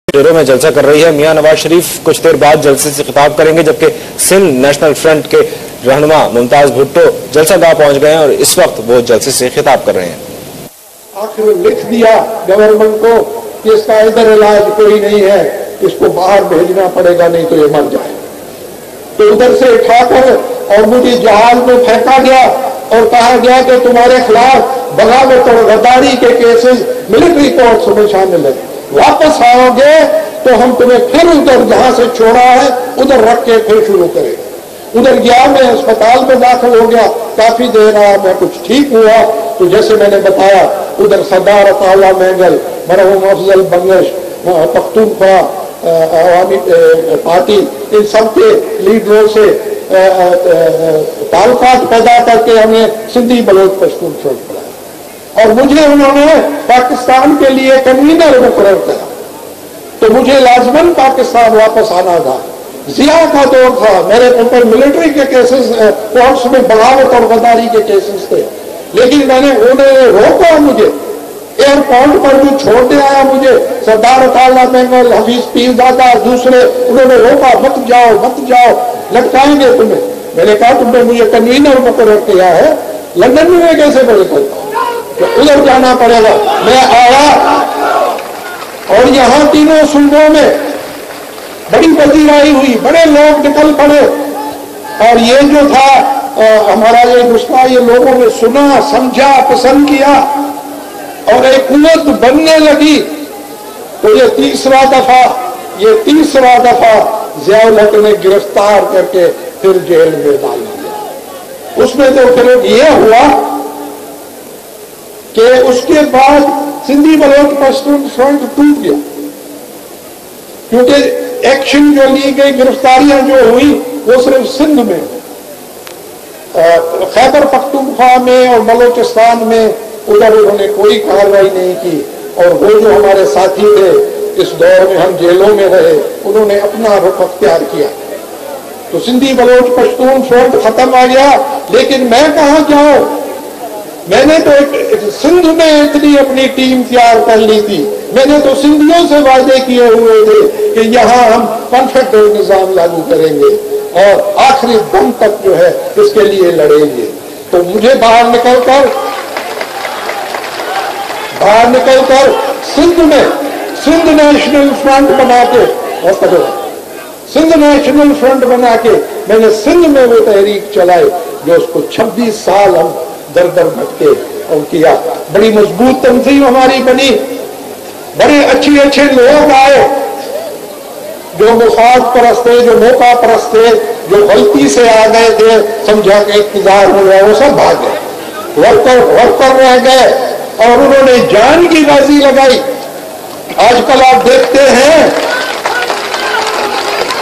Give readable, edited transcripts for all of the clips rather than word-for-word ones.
डेरों में जलसा कर रही है। मियां नवाज शरीफ कुछ देर बाद जलसे से खिताब करेंगे, जबकि सिंध नेशनल फ्रंट के रहनुमा मुमताज भुट्टो जलसा गाह पहुंच गए हैं और इस वक्त वो जलसे से खिताब कर रहे हैं। आखिर लिख दिया गवर्नमेंट को कि इसका इधर इलाज कोई नहीं है, इसको बाहर भेजना पड़ेगा, नहीं तो ये मर जाए। तो उधर से उठाकर और मुझे जहाज में फेंका गया और कहा गया कि तुम्हारे खिलाफ बगावत और गद्दारी के केसेस मिलिट्री कोर्ट्स में शामिल है, वापस आओगे तो हम तुम्हें फिर उधर जहां से छोड़ा है उधर रख के फिर शुरू करेंगे। उधर गया, मैं अस्पताल में दाखिल हो गया, काफी देर रहा, मैं कुछ ठीक हुआ तो जैसे मैंने बताया उधर सरदार अताउल्लाह महंगल, मरहूम अफजल बंगश, पख्तूनख्वा अवामी पार्टी, इन सब के लीडरों से ताल्लुकात पैदा करके हमें सिंधी बलोच पश्तून फ्रंट बनाया और मुझे उन्होंने पाकिस्तान के लिए कन्वीनर मुकर्रर किया। तो मुझे लाजमन पाकिस्तान वापस आना था। जिया का दौर था, मेरे ऊपर मिलिट्री के केसेस कोर्ट्स में बगावत और गद्दारी के केसेस थे, लेकिन उन्होंने रोका मुझे। एयरपोर्ट पर भी छोड़ने आया मुझे सरदार अताउल्लाह महंगल, हफीज पीरजादा, दूसरे, उन्होंने रोका, मत जाओ, लटकाएंगे तुम्हें। मैंने कहा तुमने मुझे कन्वीनर मुकर्रर किया है, लंदन में मैं कैसे पढ़ सकता हूं, तो उधर जाना पड़ेगा। मैं आया और यहां तीनों सूबों में बड़ी पजीराई हुई, बड़े लोग निकल पड़े और ये जो था हमारा ये नुस्खा, ये लोगों ने सुना, समझा, पसंद किया और एक कुव्वत बनने लगी। तो ये तीसरा दफा ज़ियाउल हक ने गिरफ्तार करके फिर जेल में डाल दिया। उसमें तो फिर ये हुआ कि उसके बाद सिंधी बलोच पश्तून फ्रंट टूट गया, क्योंकि एक्शन जो ली गई, गिरफ्तारियां जो हुई वो सिर्फ सिंध में, खैबर पख्तूनख्वा में और बलोचिस्तान में उधर उन्होंने कोई कार्रवाई नहीं की। और वो जो हमारे साथी थे, इस दौर में हम जेलों में रहे, उन्होंने अपना रुख अख्तियार किया। तो सिंधी बलोच पश्तून फ्रंट खत्म आ गया, लेकिन मैं कहां जाऊं? मैंने तो सिंध में इतनी अपनी टीम तैयार कर ली थी, मैंने तो सिंधियों से वादे किए हुए थे कि यहां हम परफेक्ट निजाम लागू करेंगे और आखिरी दम तक जो है इसके लिए लड़ेंगे। तो मुझे बाहर निकलकर सिंध नेशनल फ्रंट बना के मैंने सिंध में वो तहरीक चलाई जो उसको 26 साल हम दर दर भटके और किया। बड़ी मजबूत तंजीम हमारी बनी, बड़े अच्छे लोग आए जो मुफाद परस्त थे, जो मौका परस्त थे, जो गलती से आ गए थे, समझा के इक़्तिदार हो गया, वो सब भाग गए, वर्कर रह गए और उन्होंने जान की बाजी लगाई। आजकल आप देखते हैं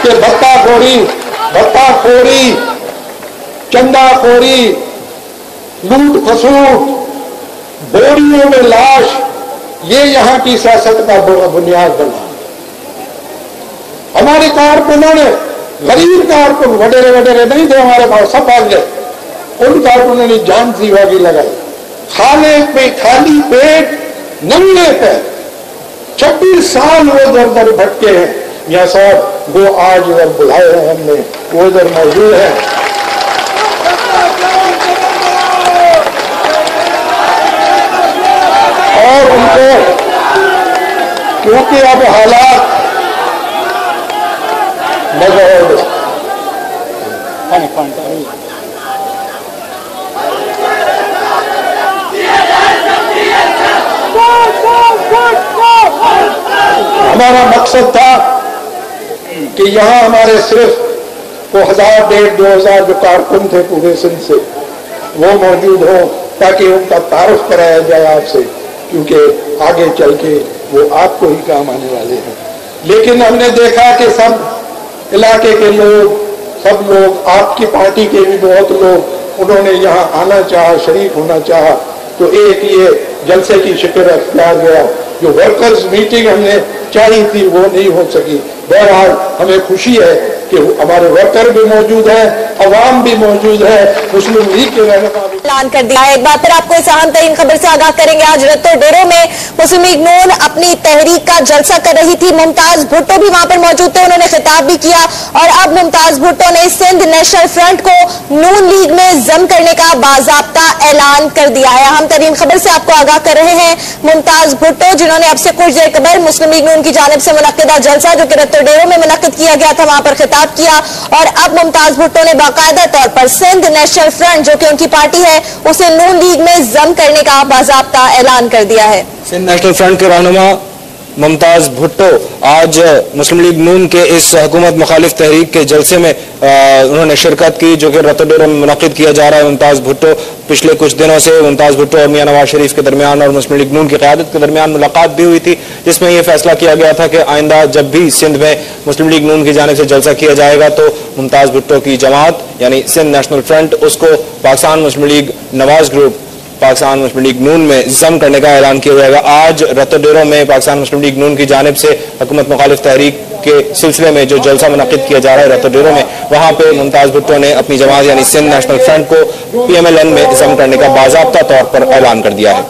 कि भत्ताखोरी, चंदाखोरी, लूट खसूट, बोरियों में लाश, ये यहां की सियासत का बुनियाद बना। हमारे कारकुनों ने, गरीब कारकुन, वडेरे नहीं थे हमारे पास, सब भाग गए। उन कारकुनों ने जान जीवागी लगाई, खाली पेट, नंगे पैर, 26 साल वो दर भटके हैं। यहाँ साहब वो आज इधर बुलाए हैं हमने, वो इधर मौजूद है। और उनको क्योंकि अब हालात हमारा मकसद था कि यहाँ हमारे सिर्फ को 1000, 1500, 2000 जो कारकुन थे पूरे सिंध से, वो मौजूद हो ताकि उनका तारुफ कराया जाए आपसे, क्योंकि आगे चल के वो आपको ही काम आने वाले हैं। लेकिन हमने देखा कि सब इलाके के लोग, सब लोग, आपकी पार्टी के भी बहुत लोग, उन्होंने यहाँ आना चाहा, शरीक होना चाहा, तो एक ये जलसे की शिकल अख्तियार गया। जो वर्कर्स मीटिंग हमने चाही थी वो नहीं हो सकी। बहरहाल हमें खुशी है कि हमारे वर्कर भी मौजूद हैं, अवाम भी मौजूद है, मुस्लिम लीग के रहनुमा भी ऐलान कर दिया है। एक बार फिर आपको इस अहम तरीन खबर से आगाह करेंगे। आज रत्तो डेरो में मुस्लिम लीग नून अपनी तहरीक का जलसा कर रही थी। मुमताज भुट्टो भी वहां पर मौजूद थे, उन्होंने खिताब भी किया और अब मुमताज भुट्टो ने सिंध नेशनल फ्रंट को नून लीग में जम करने का बाज़ाब्ता ऐलान कर दिया है। अहम तरीन खबर से आपको आगाह कर रहे हैं मुमताज भुट्टो, जिन्होंने अब से कुछ देर कबल मुस्लिम लीग नून की जानिब से मुनक्किदा जलसा जो कि रत्तो डेरो में मुनक्किद किया गया था, वहां पर खिताब किया और अब मुमताज भुट्टो ने बाकायदा तौर पर सिंध नेशनल फ्रंट जो कि उनकी पार्टी है उसे नून लीग में जम करने का बाज़ाब्ता ऐलान कर दिया है। सिंध नेशनल फ्रंट के रहनुमा मुमताज भुट्टो आज मुस्लिम लीग नून के इस हुकूमत मुखालिफ तहरीक के जलसे में उन्होंने शिरकत की जो कि रत्तो डेरो में मुनक्किद किया जा रहा है। मुमताज भुट्टो पिछले कुछ दिनों से मुमताज भुट्टो और मियां नवाज शरीफ के दरमियान और मुस्लिम लीग नून की क़यादत के दरमियान मुलाकात भी हुई थी, जिसमें यह फैसला किया गया था कि आइंदा जब भी सिंध में मुस्लिम लीग नून की जानिब से जलसा किया जाएगा तो मुमताज भुट्टो की जमात यानी सिंध नेशनल फ्रंट उसको पाकिस्तान मुस्लिम लीग नवाज ग्रुप पाकिस्तान मुस्लिम लीग नून में जम करने का ऐलान किया जाएगा। आज रत्तो डेरो में पाकिस्तान मुस्लिम लीग नून की जानिब से हुकूमत मुखालिफ तहरीक के सिलसिले में जो जलसा मुनक्किद किया जा रहा है रत्तो डेरो में, वहां पे मुमताज भुट्टो ने अपनी जमात यानी सिंध नेशनल फ्रंट को PMLN में जम करने का बाज़ाब्ता तौर पर ऐलान कर दिया है।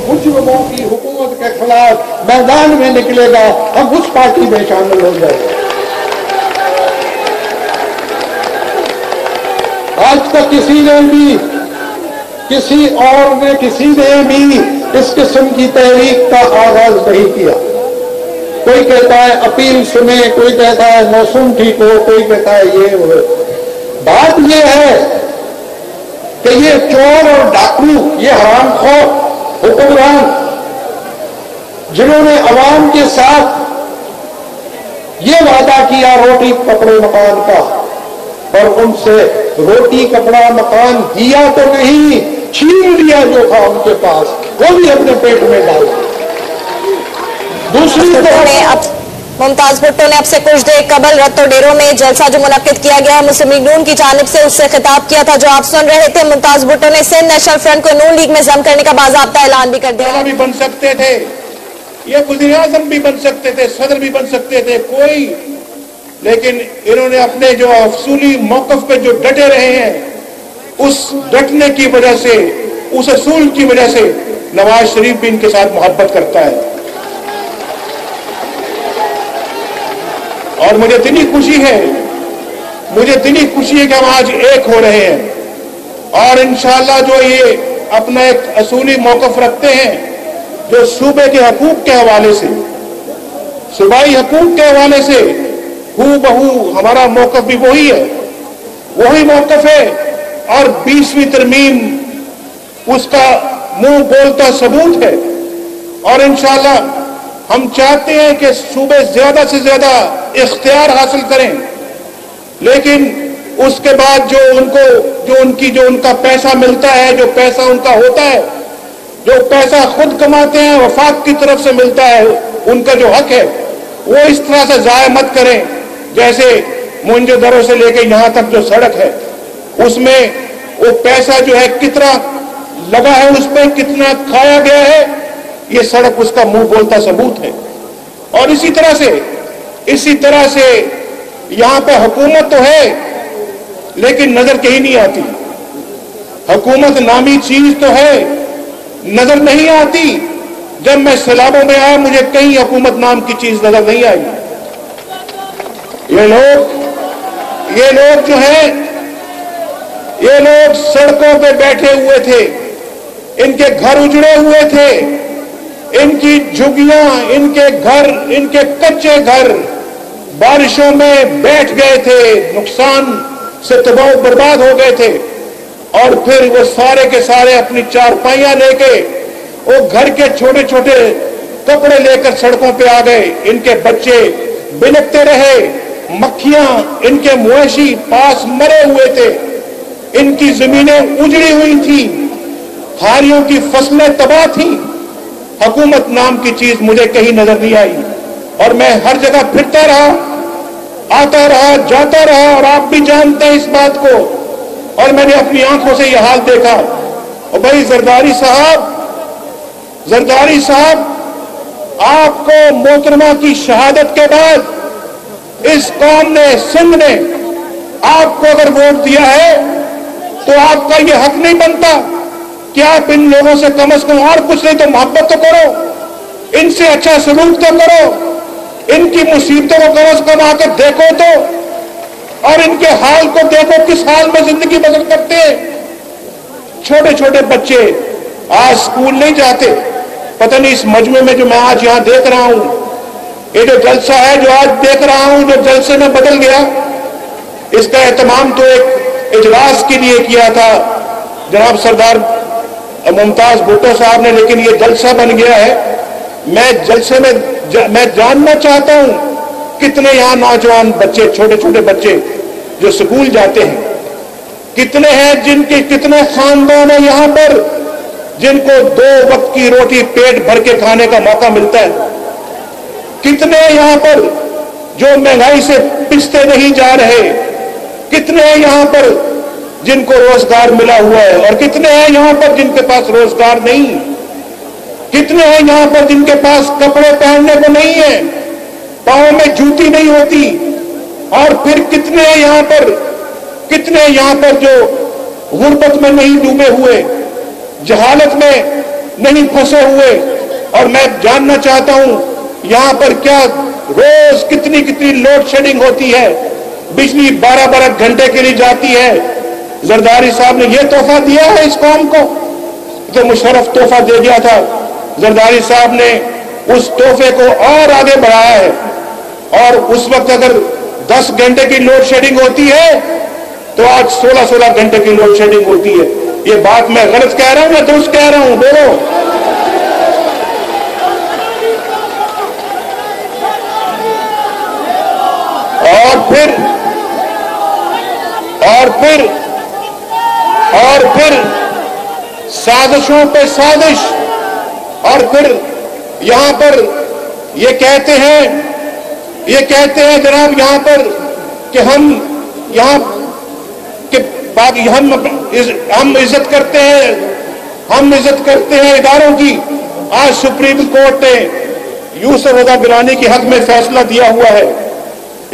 मुजरिमों की हुकूमत के खिलाफ मैदान में निकलेगा, हम उस पार्टी में शामिल हो जाएंगे। आज तक किसी ने भी इस किस्म की तहरीक का आगाज नहीं किया। कोई कहता है अपील सुने, कोई कहता है मौसम ठीक हो, कोई कहता है ये हो। बात ये है कि ये चोर और डाकू, ये हरामखोर हुक्मरान जिन्होंने अवाम के साथ ये वादा किया रोटी कपड़े मकान का, और उनसे रोटी कपड़ा मकान दिया तो नहीं, छीन लिया जो था उनके पास, वो भी अपने पेट में डाल। दूसरी तरफ मुमताज भुट्टो ने अब से कुछ देर कबल रत्तो डेरो में जलसा जो मुनक्किद किया गया मुस्लिम लीग नून की जानिब से उससे खिताब किया था जो आप सुन रहे थे। मुमताज भुट्टो ने सिंध नेशनल फ्रंट को नून लीग में जम करने का बाज़ाब्ता ऐलान भी कर दिया। भी बन सकते थे, ये वज़ीर आज़म भी बन सकते थे, सदर भी बन सकते थे कोई, लेकिन इन्होंने अपने जो असूली मौक़िफ़ पे जो डटे रहे हैं, उस डटने की वजह से, उस असूल की वजह से नवाज शरीफ भी इनके साथ मोहब्बत करता है। और मुझे इतनी खुशी है कि हम आज एक हो रहे हैं और इंशाअल्लाह जो ये अपना एक असूली मौक़िफ़ रखते हैं जो सूबे के हकूक़ के हवाले से, सूबाई हकूक़ के हवाले से हूबहू हमारा मौक़िफ़ भी वही है, वही मौक़िफ़ है और 20वीं तरमीम उसका मुंह बोलता सबूत है। और इंशाअल्लाह हम चाहते हैं कि सूबे ज्यादा से ज्यादा इख्तियार हासिल करें, लेकिन उसके बाद जो उनका पैसा मिलता है, जो पैसा उनका होता है, जो पैसा खुद कमाते हैं, वफाक की तरफ से मिलता है, उनका जो हक है वो इस तरह से ज़ाया मत करें जैसे मोइंजोदड़ो से लेकर यहां तक जो सड़क है उसमें वो पैसा जो है कितना लगा है, उस पर कितना खाया गया है, ये सड़क उसका मुंह बोलता सबूत है। और इसी तरह से यहां पे हुकूमत तो है लेकिन नजर कहीं नहीं आती। हुकूमत नामी चीज तो है, नजर नहीं आती। जब मैं सैलाबों में आया मुझे कहीं हुकूमत नाम की चीज नजर नहीं आई। ये लोग जो है, ये लोग सड़कों पे बैठे हुए थे, इनके घर उजड़े हुए थे, इनकी झुग्गियां, इनके घर, इनके कच्चे घर बारिशों में बैठ गए थे, नुकसान से तबाह बर्बाद हो गए थे। और फिर वो सारे के सारे अपनी चारपाइयां लेके वो घर के छोटे छोटे कपड़े लेकर सड़कों पे आ गए। इनके बच्चे बिलखते रहे, मक्खियां, इनके मवेशी पास मरे हुए थे, इनकी जमीनें उजड़ी हुई थी, हारियों की फसलें तबाह थी। हुकूमत नाम की चीज मुझे कहीं नजर नहीं आई और मैं हर जगह फिरता रहा, आता रहा, जाता रहा और आप भी जानते हैं इस बात को। और मैंने अपनी आंखों से यह हाल देखा। और भाई जरदारी साहब आपको मोहतरमा की शहादत के बाद इस कौम ने, सिंध ने आपको अगर वोट दिया है तो आपका ये हक नहीं बनता कि आप इन लोगों से कम से कम और कुछ नहीं तो मोहब्बत तो करो, इनसे अच्छा सलूक तो करो, इनकी मुसीबतों को कम से कम आकर देखो तो, और इनके हाल को देखो, किस हाल में जिंदगी बसर करते हैं। छोटे छोटे बच्चे आज स्कूल नहीं जाते। पता नहीं इस मजमे में जो मैं आज यहां देख रहा हूं, ये जो जलसा है जो आज देख रहा हूं, जो जलसे में बदल गया, इसका एहतमाम तो एक इजलास के लिए किया था जनाब सरदार मुमताज भुट्टो साहब ने, लेकिन ये जलसा बन गया है। मैं जलसे में मैं जानना चाहता हूं कितने यहां नौजवान बच्चे, छोटे छोटे बच्चे जो स्कूल जाते हैं, कितने हैं जिनके, कितने खानदान है यहां पर जिनको 2 वक्त की रोटी पेट भर के खाने का मौका मिलता है, कितने यहां पर जो महंगाई से पिसते नहीं जा रहे, कितने हैं यहां पर जिनको रोजगार मिला हुआ है, और कितने हैं यहां पर जिनके पास रोजगार नहीं, कितने हैं यहां पर जिनके पास कपड़े पहनने को नहीं है, पांव में जूती नहीं होती, और फिर कितने हैं यहां पर, कितने यहां पर जो गुर्बत में नहीं डूबे हुए, जहालत में नहीं फंसे हुए। और मैं जानना चाहता हूं यहां पर क्या रोज कितनी कितनी लोड शेडिंग होती है, बिजली 12-12 घंटे के लिए जाती है। जरदारी साहब ने यह तोहफा दिया है इस कौम को, तो मुशर्रफ तोहफा दे दिया था। जरदारी साहब ने उस तोहफे को और आगे बढ़ाया है, और उस वक्त अगर 10 घंटे की लोड शेडिंग होती है तो आज 16-16 घंटे की लोड शेडिंग होती है। ये बात मैं गलत कह रहा हूं या दुरुस्त कह रहा हूं? बोलो। और फिर साजिशों पे साजिश, और फिर यहां पर ये कहते हैं जनाब यहां पर कि हम यहां कि बाकी हम इज्जत करते हैं इदारों की। आज सुप्रीम कोर्ट ने यूसुफ रजा गिलानी के हक में फैसला दिया हुआ है,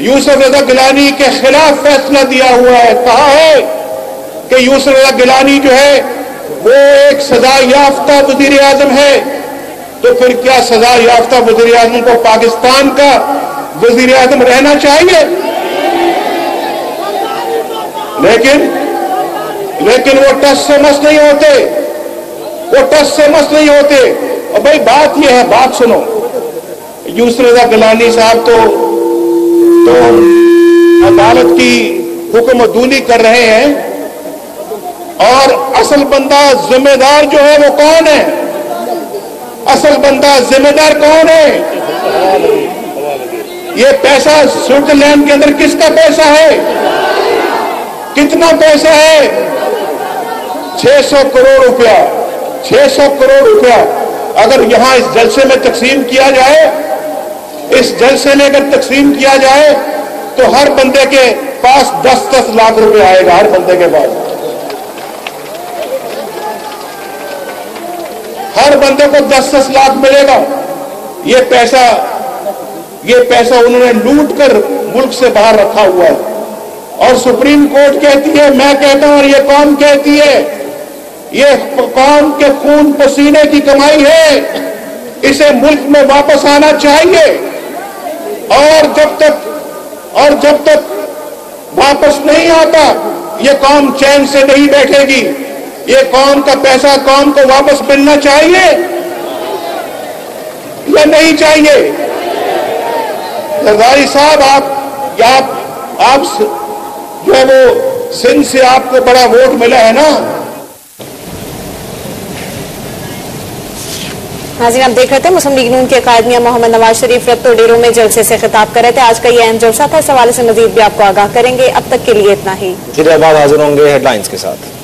यूसुफ रजा गिलानी के खिलाफ फैसला दिया हुआ है। कहा है कि यूसुफ रजा गिलानी जो है वो एक सजा याफ्ता वजीर आजम है, तो फिर क्या सजा याफ्ता वजीर आजम को पाकिस्तान का वजीर आजम रहना चाहिए? लेकिन वो टस से मस नहीं होते, और भाई बात ये है, बात सुनो, यूसुफ रजा गिलानी साहब तो अदालत की हुक्मदूनी कर रहे हैं, और असल बंदा जिम्मेदार जो है वो कौन है? असल बंदा जिम्मेदार कौन है? ये पैसा स्विट्जरलैंड के अंदर किसका पैसा है? कितना पैसा है? 600 करोड़ रुपया। 600 करोड़ रुपया अगर यहां इस जलसे में तकसीम किया जाए, इस जलसे में अगर तकसीम किया जाए तो हर बंदे के पास 10-10 लाख रुपए आएगा, हर बंदे के पास, हर बंदे को 10-10 लाख मिलेगा। ये पैसा उन्होंने लूट कर मुल्क से बाहर रखा हुआ है, और सुप्रीम कोर्ट कहती है, मैं कहता हूं और ये कौम कहती है, ये कौम के खून पसीने की कमाई है, इसे मुल्क में वापस आना चाहिए। और जब तक वापस नहीं आता ये कौम चैन से नहीं बैठेगी। ये कौम का पैसा कौम को वापस मिलना चाहिए या नहीं चाहिए? जरदारी साहब, आप जो है वो सिंध से आपको बड़ा वोट मिला है ना। नाज़रीन, आप देख रहे थे मुस्लिम लीग नून के कायद मियां मोहम्मद नवाज शरीफ रत्तो डेरों में जलसे से खिताब कर रहे थे। आज का ये अहम जलसा था, इस हवाले से मजीद भी आपको आगाह करेंगे। अब तक के लिए इतना ही। फिर बाद हाजिर होंगे हेडलाइंस के साथ।